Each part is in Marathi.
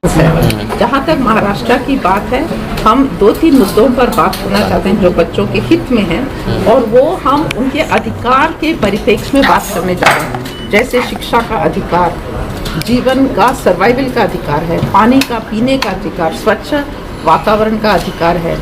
जहाँ तक महाराष्ट्र की बात है, हम 2-3 मुद्दों पर बात करना चाहते हैं जो बच्चों के हित में हैं, और वो हम उनके अधिकार के परिप्रेक्ष्य में बात करने जा रहे हैं। जैसे शिक्षा का अधिकार, जीवन का सर्वाइवल का अधिकार है, पानी का पीने का अधिकार, स्वच्छ वातावरण का अधिकार है,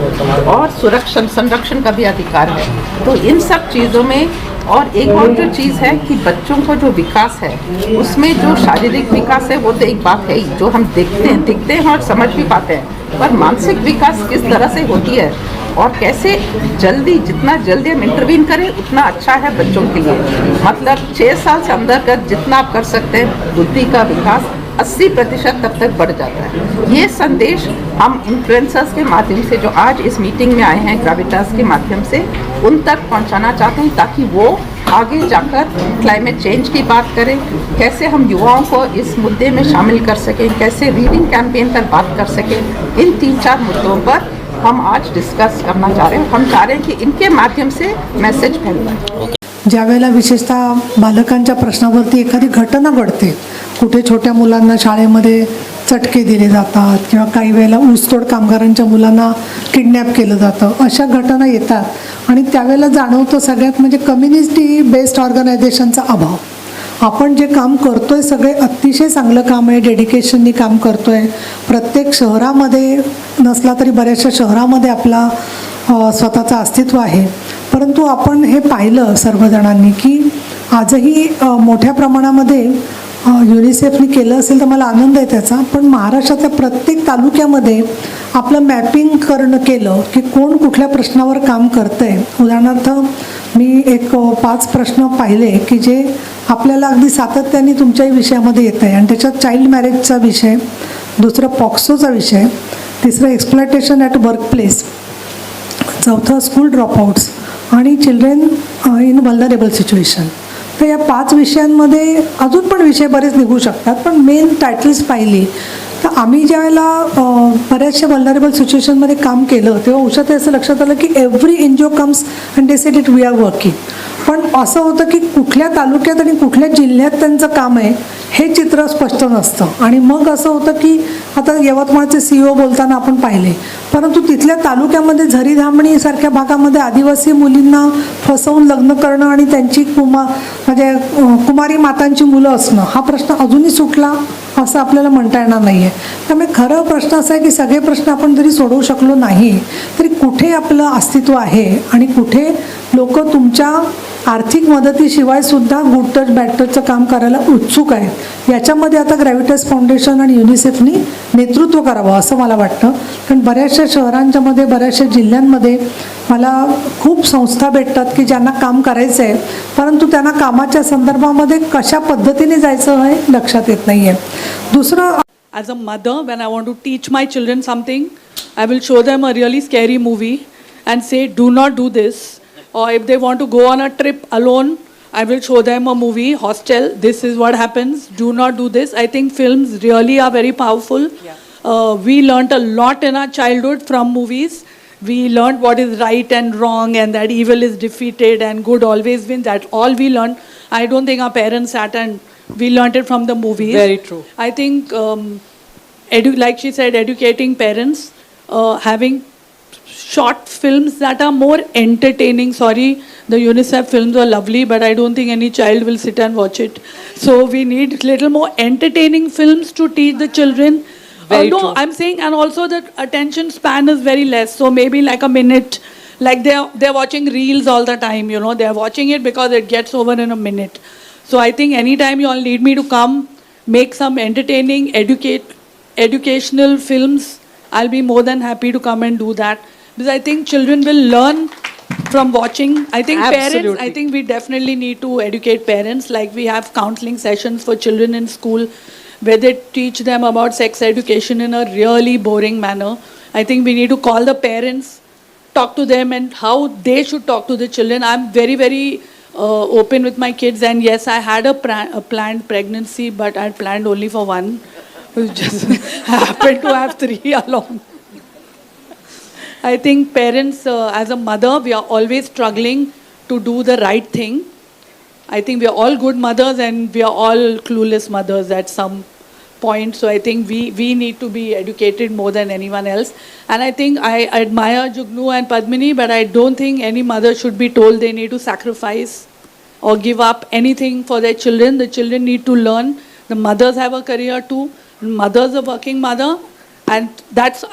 और सुरक्षा संरक्षण का भी अधिकार है। तो इन सब चीज़ों में, और एक और जो चीज़ है कि बच्चों को जो विकास है उसमें जो शारीरिक विकास है वो तो एक बात है ही, जो हम दिखते हैं और समझ भी पाते हैं, पर मानसिक विकास किस तरह से होती है और कैसे जितना जल्दी हम इंटरवीन करें उतना अच्छा है बच्चों के लिए। मतलब 6 साल से अंदर का जितना आप कर सकते हैं, बुद्धि का विकास 80% तब तक बढ़ जाता है। ये संदेश हम इन्फ्लुएंसर्स के माध्यम से, जो आज इस मीटिंग में आए हैं ग्रेविटास के माध्यम से, उन तक पहुंचाना चाहते हैं, ताकि वो आगे जाकर क्लाइमेट चेंज की बात करें, कैसे हम युवाओं को इस मुद्दे में शामिल कर सकें, कैसे रीडिंग कैंपेन पर बात कर सकें। इन 3-4 मुद्दों पर हम आज डिस्कस करना चाह रहे हैं। हम चाह रहे हैं कि इनके माध्यम से मैसेज फैलाएं। ज्यावेळेला विशेषतः बालकांच्या प्रश्नावरती एखादी घटना घडते, कुठे छोट्या मुलांना शाळेमध्ये चटके दिले जातात किंवा काही वेळेला ऊसतोड कामगारांच्या मुलांना किडनॅप केलं जातं, अशा घटना येतात आणि त्यावेळेला जाणवतं सगळ्यात म्हणजे कम्युनिटी बेस्ड ऑर्गनायझेशनचा अभाव. आपण जे काम करतोय सगळे अतिशय चांगलं काम आहे, डेडिकेशननी काम करतोय. प्रत्येक शहरामध्ये नसला तरी बऱ्याचशा शहरामध्ये आपला स्वतःचं अस्तित्व आहे. परंतु आपण हे पाहिलं सर्वजणांनी की आजही मोठ्या प्रमाणामध्ये युनिसेफनी केलं असेल तर मला आनंद आहे त्याचा. पण महाराष्ट्रातल्या प्रत्येक तालुक्यामध्ये आपलं मॅपिंग केलं की कोण कुठल्या प्रश्नावर काम करतंय. उदाहरणार्थ मी एक 5 प्रश्न पाहिले की जे आपल्याला अगदी सातत्याने तुमच्याही विषयामध्ये येत आहे, आणि त्याच्यात चाइल्ड मॅरेजचा विषय, दुसरं पॉक्सोचा विषय, तिसरं एक्सप्लॉयटेशन ॲट वर्कप्लेस, चौथं स्कूल ड्रॉपआउट्स आणि चिल्ड्रेन इन व्हल्नरेबल सिच्युएशन. तर या 5 विषयांमध्ये अजून पण विषय बरेच निघू शकतात, पण मेन टायटल्स पाहिली तर आम्ही ज्या वेळेला बऱ्याचशा व्हल्नरेबल सिच्युएशनमध्ये काम केलं तेव्हा उषात असं लक्षात आलं की every NGO comes and they said it we are working. पण असं होतं की कुठल्या तालुक्यात आणि कुठल्या जिल्ह्यात त्यांचं काम आहे हे चित्र स्पष्ट नसतं. आणि मग असं होतं की आता यवतमाळचे CEO बोलताना आपण पाहिले, परंतु तिथल्या तालुक्यामध्ये झरीधामणी सारख्या भागामध्ये आदिवासी मुलींना फसवून लग्न करणं आणि त्यांची म्हणजे कुमारी मातांची मुलं असणं हा प्रश्न अजूनही सुटला असं आपल्याला म्हणता येणार नाही आहे. त्यामुळे खरं प्रश्न असा आहे की सगळे प्रश्न आपण जरी सोडवू शकलो नाही तरी कुठे आपलं अस्तित्व आहे आणि कुठे लोक तुमच्या आर्थिक मदतीशिवाय सुद्धा गुड टच बॅड टचचं काम करायला उत्सुक आहेत. याच्यामध्ये आता ग्रॅव्हिटास फाउंडेशन आणि युनिसेफनी नेतृत्व करावं असं मला वाटतं. कारण बऱ्याचशा शहरांच्यामध्ये, बऱ्याचशा जिल्ह्यांमध्ये मला खूप संस्था भेटतात की ज्यांना काम करायचं आहे, परंतु त्यांना कामाच्या संदर्भामध्ये कशा पद्धतीने जायचं हे लक्षात येत नाही आहे. दुसरं, as a mother, when I want to teach my children something, I will show them a really scary movie and say, do not do this. Or if they want to go on a trip alone, I will show them a movie, Hostel, this is what happens, do not do this. I think films really are very powerful. We learnt a lot in our childhood from movies. We learned what is right and wrong, and that evil is defeated and good always wins. That's all we learned. I don't think our parents sat and we learned it from the movies. Very true. I think, like she said, educating parents, having short films that are more entertaining. Sorry, the UNICEF films were lovely, but I don't think any child will sit and watch it. So we need little more entertaining films to teach the children. Very no, true. I'm saying, and also the attention span is very less. So maybe like a minute, like they're watching reels all the time. You know, they're watching it because it gets over in a minute. So I think anytime you all need me to come, make some entertaining, educational films, I'll be more than happy to come and do that. Because I think children will learn from watching. I think Absolutely. parents, I think we definitely need to educate parents. Like we have counseling sessions for children in school where they teach them about sex education in a really boring manner. I think we need to call the parents, talk to them and how they should talk to the children. I'm very, very open with my kids, and yes, I had a planned pregnancy, but I planned only for one. Just happened to have 3 along. I think parents, as a mother, we are always struggling to do the right thing. I think we are all good mothers and we are all clueless mothers at some point. So I think we need to be educated more than anyone else. And I think I admire Jugnu and Padmini, but I don't think any mother should be told they need to sacrifice or give up anything for their children. The children need to learn. The mothers have a career too. Mother's a working mother. And that's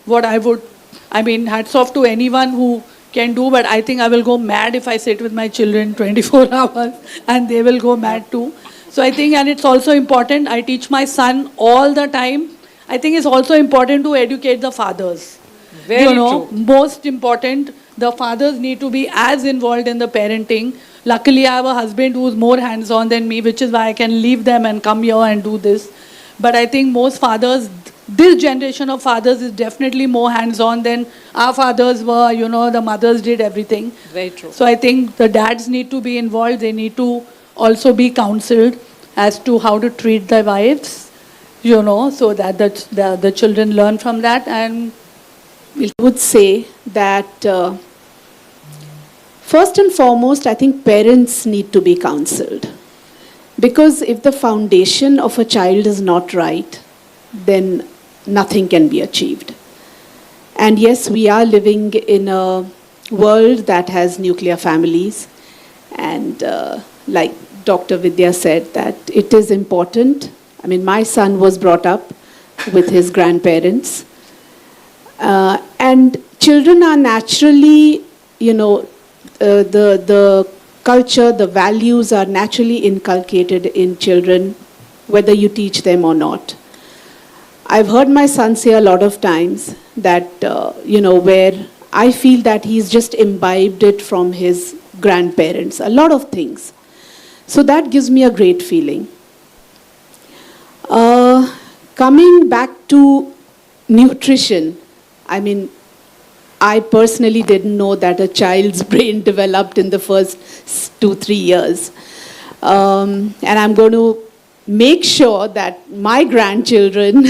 what hats off to anyone who can do, but I think I will go mad if I sit with my children 24 hours and they will go mad too. So I think, and it's also important, I teach my son all the time. I think it's also important to educate the fathers. Very true. Most important, the fathers need to be as involved in the parenting. Luckily, I have a husband who's more hands-on than me, which is why I can leave them and come here and do this. But I think most fathers, this generation of fathers is definitely more hands-on than our fathers were, the mothers did everything. Very true. So I think the dads need to be involved. They need to also be counseled as to how to treat their wives, so that the children learn from that. And I would say that first and foremost, I think parents need to be counseled. Because if the foundation of a child is not right, then nothing can be achieved. And yes, we are living in a world that has nuclear families. And like Dr. Vidya said, that it is important. I mean, my son was brought up with his grandparents. And children are naturally, the culture, the values are naturally inculcated in children, whether you teach them or not. I've heard my son say a lot of times that, where I feel that he's just imbibed it from his grandparents, a lot of things. So that gives me a great feeling. Coming back to nutrition, I personally didn't know that a child's brain developed in the first 2-3 years. And I'm going to make sure that my grandchildren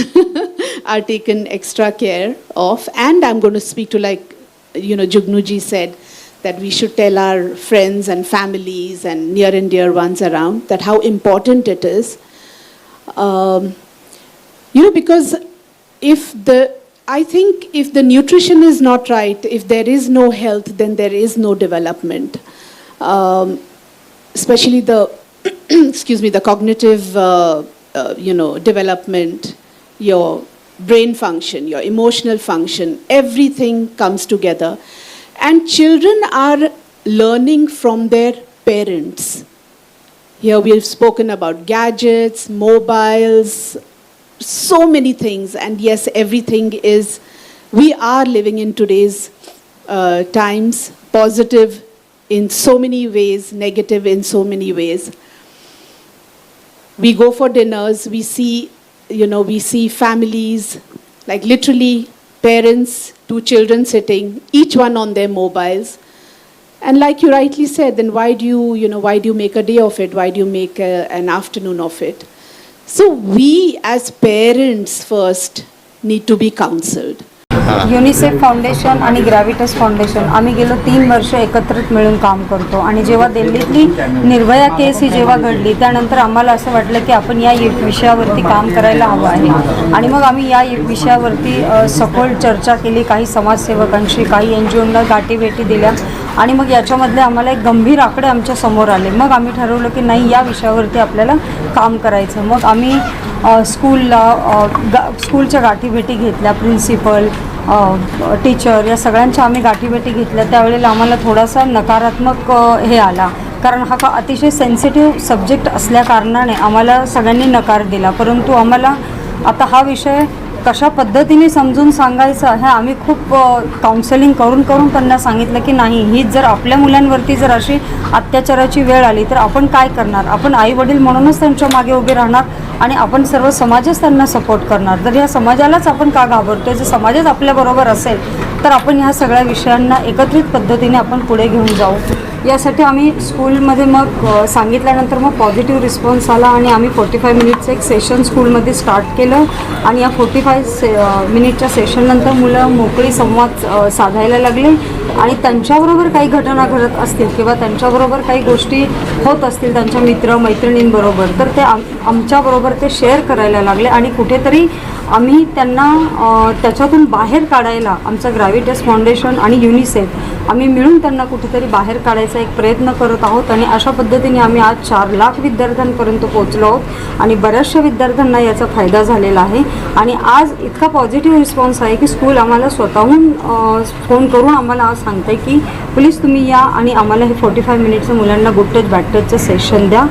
are taken extra care of. And I'm going to speak to, like, Jugnuji said, that we should tell our friends and families and near and dear ones around that how important it is. Because I think if the nutrition is not right, if there is no health, then there is no development. Especially the, the cognitive, development, your brain function, your emotional function, everything comes together. And children are learning from their parents. Here we have spoken about gadgets, mobiles, so many things. And yes, everything is, we are living in today's times, positive in so many ways, negative in so many ways. We go for dinners, we see families, like literally parents, 2 children sitting, each one on their mobiles. And like you rightly said, then why do you make a day of it? Why do you make an afternoon of it? So we as parents first need to be counseled. UNICEF foundation आणि ग्रॅव्हिटस फाउंडेशन आम्ही गेलो 3 वर्ष एकत्रित मिळून काम करतो आणि जेव्हा दिल्लीतली निर्भया केस ही जेव्हा घडली त्यानंतर आम्हाला असं वाटलं की आपण या विषयावरती काम करायला हवं आहे आणि मग आम्ही या विषयावरती सखोल चर्चा केली. काही समाजसेवकांशी, काही NGOंना गाठीभेटी दिल्या आणि मग याच्यामधले आम्हाला एक गंभीर आकडे आमच्या समोर आले. मग आम्ही ठरवलं की नाही, या विषयावरती आपल्याला काम करायचं. मग आम्ही स्कूलच्या गाठीभेटी घेतल्या, प्रिन्सिपल, टीचर या सगळ्यांच्या आम्ही गाठीभेटी घेतल्या. त्यावेळेला आम्हाला थोडासा नकारात्मक हे आला, कारण हा अतिशय सेन्सिटिव्ह सब्जेक्ट असल्याकारणाने आम्हाला सगळ्यांनी नकार दिला. परंतु आम्हाला आता हा विषय कशा पद्धतीने समजून सांगायचा हे आम्ही खूप काउन्सेलिंग करून त्यांना सांगितलं की नाही, ही जर आपल्या मुलांवरती जर अशी अत्याचाराची वेळ आली तर आपण काय करणार. आपण आई वडील म्हणूनच त्यांच्या मागे उभे राहणार आणि आपण सर्व समाजच त्यांना सपोर्ट करणार. तर ह्या समाजालाच आपण का घाबरतोय. जर समाजच आपल्याबरोबर असेल तर आपण ह्या सगळ्या विषयांना एकत्रित पद्धतीने आपण पुढे घेऊन जाऊ. यासाठी आम्ही स्कूलमध्ये मग सांगितल्यानंतर मग पॉझिटिव्ह रिस्पॉन्स आला आणि आम्ही 45 मिनिटचं एक सेशन स्कूलमध्ये स्टार्ट केलं आणि या 45 मिनिटच्या सेशननंतर मुलं मोकळी संवाद साधायला लागले आणि त्यांच्याबरोबर काही घटना घडत असतील किंवा त्यांच्याबरोबर काही गोष्टी होत असतील त्यांच्या मित्र मैत्रिणींबरोबर, तर ते आमच्याबरोबर ते शेअर करायला लागले आणि कुठेतरी आम्ही त्यांना त्याच्यातून बाहेर काढायला आमचं ग्रॅव्हिटस फाउंडेशन आणि युनिसेफ आम्ही मिळून त्यांना कुठेतरी बाहेर काढायचा एक प्रयत्न करत आहोत. आणि अशा पद्धतीने आम्ही आज 4 लाख विद्यार्थ्यांपर्यंत पोहोचलो आहोत आणि बऱ्याचशा विद्यार्थ्यांना याचा फायदा झालेला आहे. आणि आज इतका पॉझिटिव्ह रिस्पॉन्स आहे की स्कूल आम्हाला स्वतःहून फोन करून आम्हाला आज सांगते की प्लीज तुम्ही या आणि आम्हाला हे 45 मिनिटचं मुलांना गुड टच बॅड टचचं सेशन द्या.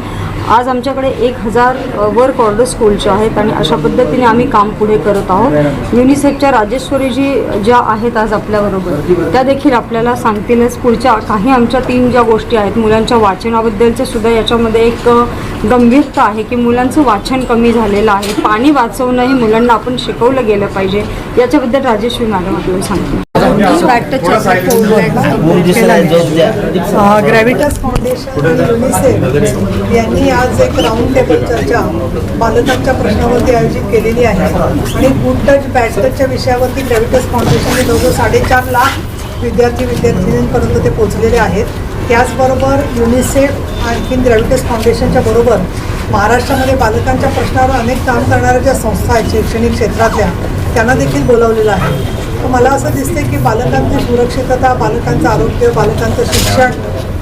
आज आमच्याकडे 1000 वर्क ऑर्डर स्कूलच्या आहेत आणि अशा पद्धतीने आम्ही काम पुढे करत आहोत. युनिसेफच्या राजेश्वरीजी ज्या आहेत आज आपल्याबरोबर, त्या देखील आपल्याला सांगतीलच पुढच्या काही आमच्या 3 ज्या गोष्टी आहेत. मुलांच्या वाचनाबद्दलचे सुद्धा याच्यामध्ये एक गंभीरता आहे की मुलांचं वाचन कमी झालेलं आहे. पाणी वाचवणं हे मुलांना आपण शिकवलं गेलं पाहिजे, याच्याबद्दल राजेश्वरी मॅडम आपल्याला सांगतील. ग्रॅव्हिटस फाउंडेशन आणि युनिसेफ यांनी आज एक राऊंड टेबल चर्चा बालकांच्या प्रश्नावरती आयोजित केलेली आहे आणि गुड टच बॅड टचच्या विषयावरती ग्रॅव्हिटस फाउंडेशनने जवळजवळ 4.5 लाख विद्यार्थ्यांपर्यंत ते पोहोचलेले आहेत. त्याचबरोबर युनिसेफ आणखीन ग्रॅव्हिटस फाउंडेशनच्या बरोबर महाराष्ट्रामध्ये बालकांच्या प्रश्नावर अनेक काम करणाऱ्या ज्या संस्था आहेत शैक्षणिक क्षेत्रातल्या, त्यांना देखील बोलावलेलं आहे. तर मला असं दिसते की बालकांची सुरक्षितता, बालकांचं आरोग्य, बालकांचं शिक्षण,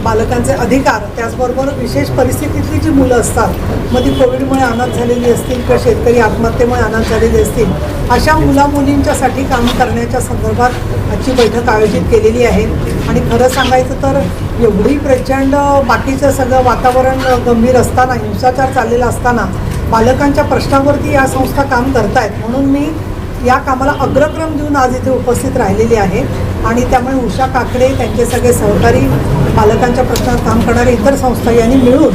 बालकांचे अधिकार, त्याचबरोबर विशेष परिस्थितीतली जी मुलं असतात, मग ती कोविडमुळे अनाथ झालेली असतील किंवा शेतकरी आत्महत्येमुळे अनाथ झालेली असतील, अशा मुलामुलींच्यासाठी काम करण्याच्या संदर्भात आजची बैठक आयोजित केलेली आहे. आणि खरं सांगायचं तर एवढी प्रचंड बाकीचं सगळं वातावरण गंभीर असताना, हिंसाचार चाललेला असताना बालकांच्या प्रश्नावरती या संस्था काम करत आहेत. म्हणून मी या कामाला अग्रक्रम देऊन आज इथे उपस्थित राहिलेली आहे. आणि त्यामुळे उषा काकडे, त्यांचे सगळे सहकारी, बालकांच्या प्रश्नावर काम करणारे इतर संस्था यांनी मिळून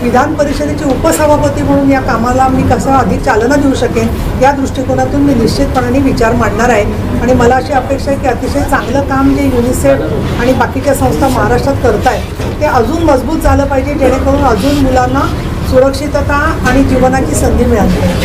विधान परिषदेचे उपसभापती म्हणून या कामाला मी कसं अधिक चालना देऊ शकेन, या दृष्टिकोनातून मी निश्चितपणाने विचार मांडणार आहे. आणि मला अशी अपेक्षा आहे की अतिशय चांगलं काम जे युनिसेफ आणि बाकीच्या संस्था महाराष्ट्रात करत आहेत ते अजून मजबूत झालं पाहिजे, जेणेकरून अजून मुलांना सुरक्षितता आणि जीवनाची संधी मिळाली.